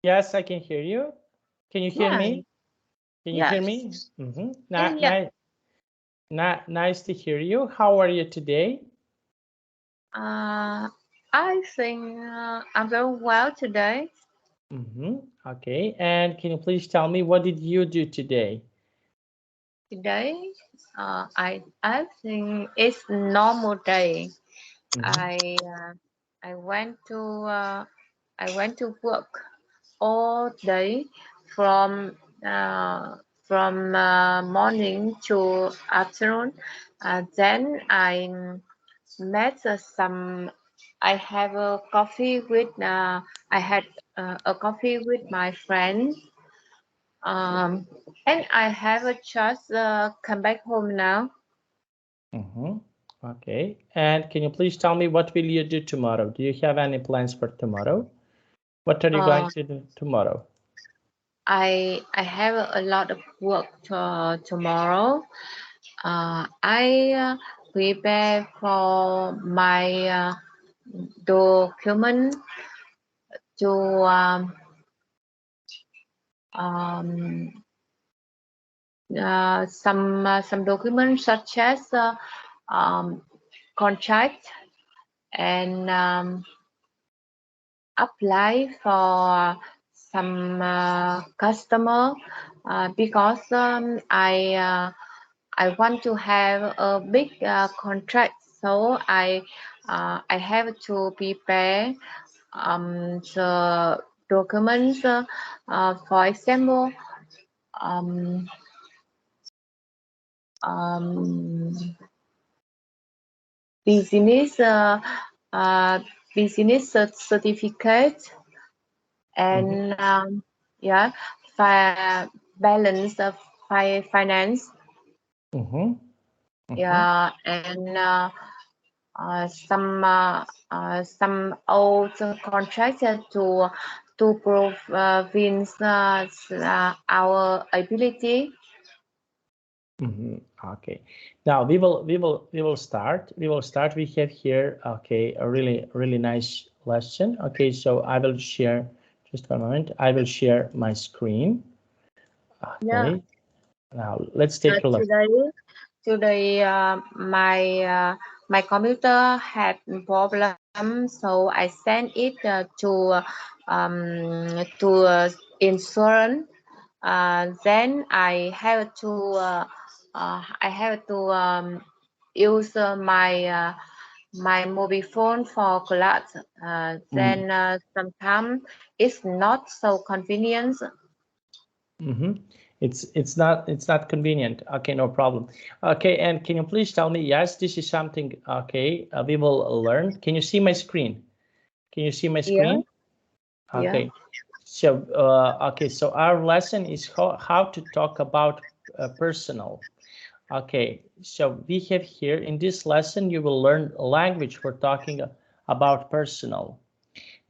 Yes, I can hear you. Can you hear Yeah. me? Can you hear me? Yes. Yeah. Nice to hear you. How are you today? Uh, I think I'm very well today. Okay. And can you please tell me what did you do today? Today, I think it's normal day. Mm-hmm. I I went to work all day from morning to afternoon. Then I met some. I have a coffee with. I had a coffee with my friend. Um, and I have a just come back home now. Mm-hmm. Okay. And can you please tell me what will you do tomorrow? Do you have any plans for tomorrow? What are you going Uh, to do tomorrow? I have a lot of work tomorrow. I prepare for my document to um, some documents such as um, contract and apply for some customer because I want to have a big contract, so I have to prepare the documents. For example, um, um, business uh, business certificate Mm-hmm. and yeah, balance of finance, Mm-hmm. Mm-hmm. yeah, and some old contracts to prove our ability. Mm-hmm. Okay. Now we will start. We have here a really nice lesson. Okay, so I will share just one moment. I will share my screen. Yeah, Okay. Now let's take a look. today my computer had problem, so I sent it to insurance. Then I have to use my mobile phone for class. Mm-hmm. Then sometimes it's not so convenient. Mm-hmm. It's not convenient. Okay, no problem. Okay, and can you please tell me? Yes, this is something. Okay, we will learn. Can you see my screen? Can you see my Yeah, screen? yeah, Okay. So, so our lesson is how to talk about personal. Okay, so we have here in this lesson, you will learn a language for talking about personal.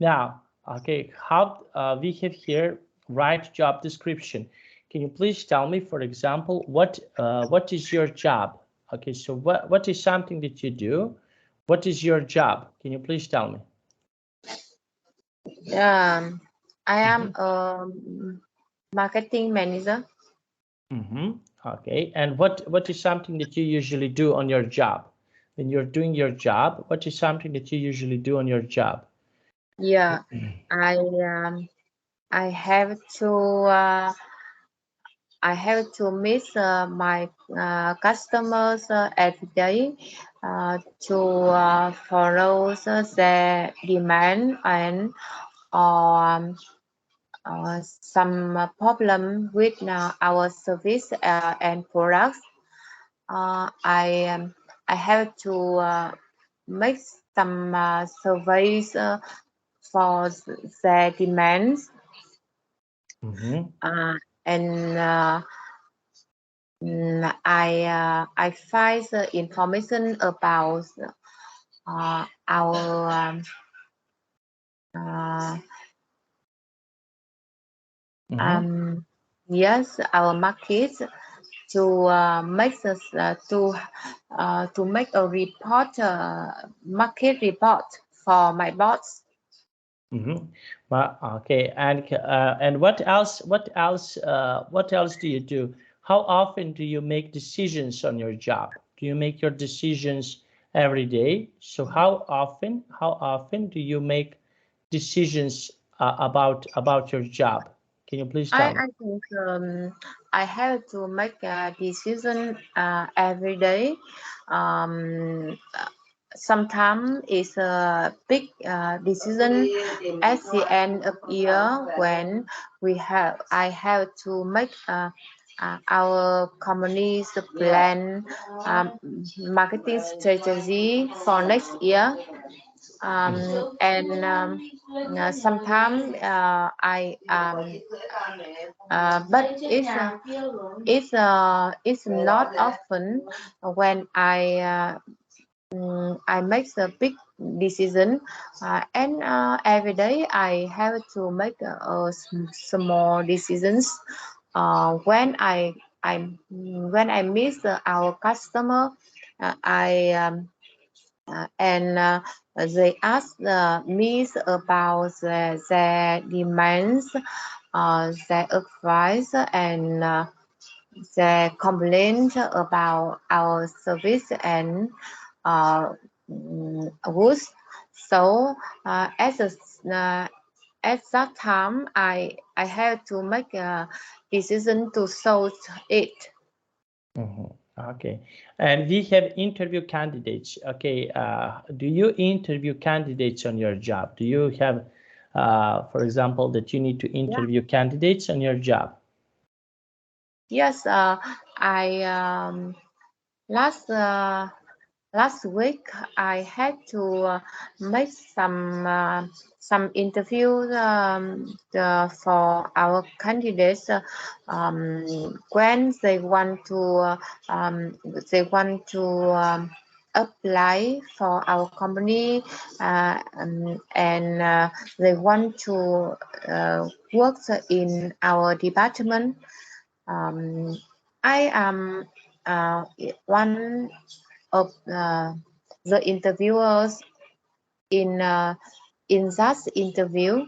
Now, okay, how we have here write job description. Can you please tell me, for example, what is your job? Okay, so what is something that you do? What is your job? Can you please tell me? um, I am Mm-hmm. a marketing manager. Mm-hmm. Okay, and what is something that you usually do on your job? When you're doing your job, what is something that you usually do on your job? Yeah, I um, I have to uh, I have to meet my customers every day to follow their demand and um, some problem with our service and products. I have to make some surveys for their demands, Mm-hmm. uh, and I find the information about our uh, Mm-hmm. um, yes, our market to to make a report, market report for my boss. Well, okay, and what else? What else do you do? How often do you make decisions on your job? Do you make your decisions every day? So how often do you make decisions about your job? Can you please tell me? I think I have to make a decision every day. Um, Sometimes it's a big decision at the end of year when I have to make our company's plan, marketing strategy for next year. And sometimes but it's not often when I make a big decision, and every day I have to make small decisions. When I miss our customer, I and they ask me about their demands, their advice, and their complaint about our service and goods. So at that time, I have to make a decision to solve it. Okay, and we have interview candidates. Okay, do you interview candidates on your job? Do you have, for example, that you need to Yeah. interview candidates on your job? Yes, I last last week I had to make some interviews for our candidates when they want to apply for our company, and they want to work in our department. I am one of the interviewers in that interview.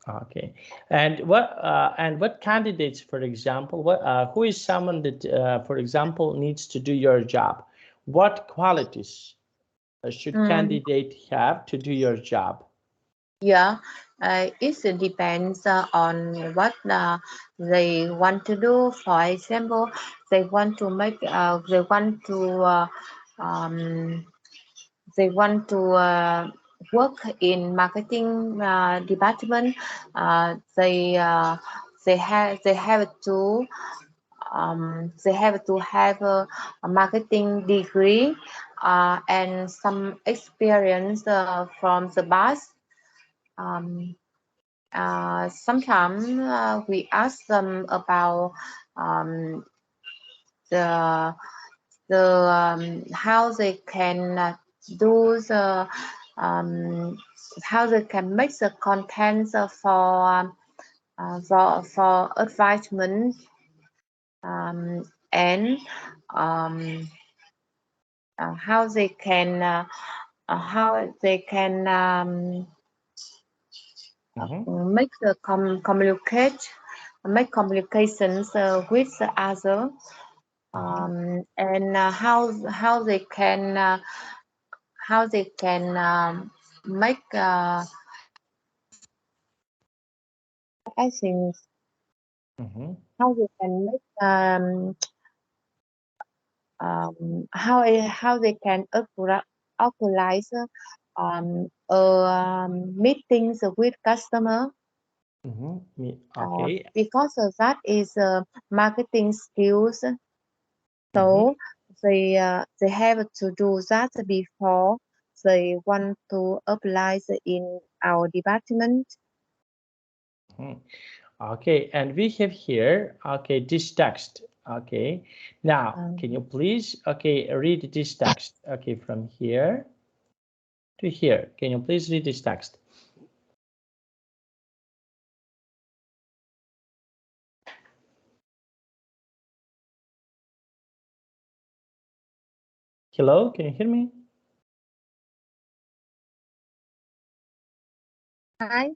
Okay, and what candidates, for example, who is someone that, for example, needs to do your job? What qualities should Mm, candidate have to do your job? yeah, it depends on what they want to do. For example, um, they want to work in marketing department. They have to have a marketing degree and some experience from the past. Um, Sometimes we ask them about um, the how they can do the how they can make the contents for advertisement, and um, how they can Mhm. make the make communications with the other, and how they can make I think Mhm. how they can make how they can organize meetings with customer, Okay. because that is marketing skills. Mhm. So they have to do that before they want to apply in our department. Mhm. Okay, and we have here, okay, this text. Okay, now can you Um, please, okay, read this text? Okay, from here to here. Can you please read this text? Hello, can you hear me? Hi.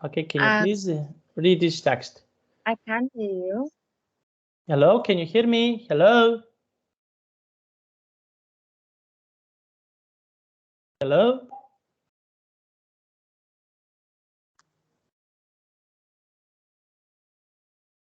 Okay, can you please read this text? I can't hear you. Hello, can you hear me? Hello? Hello?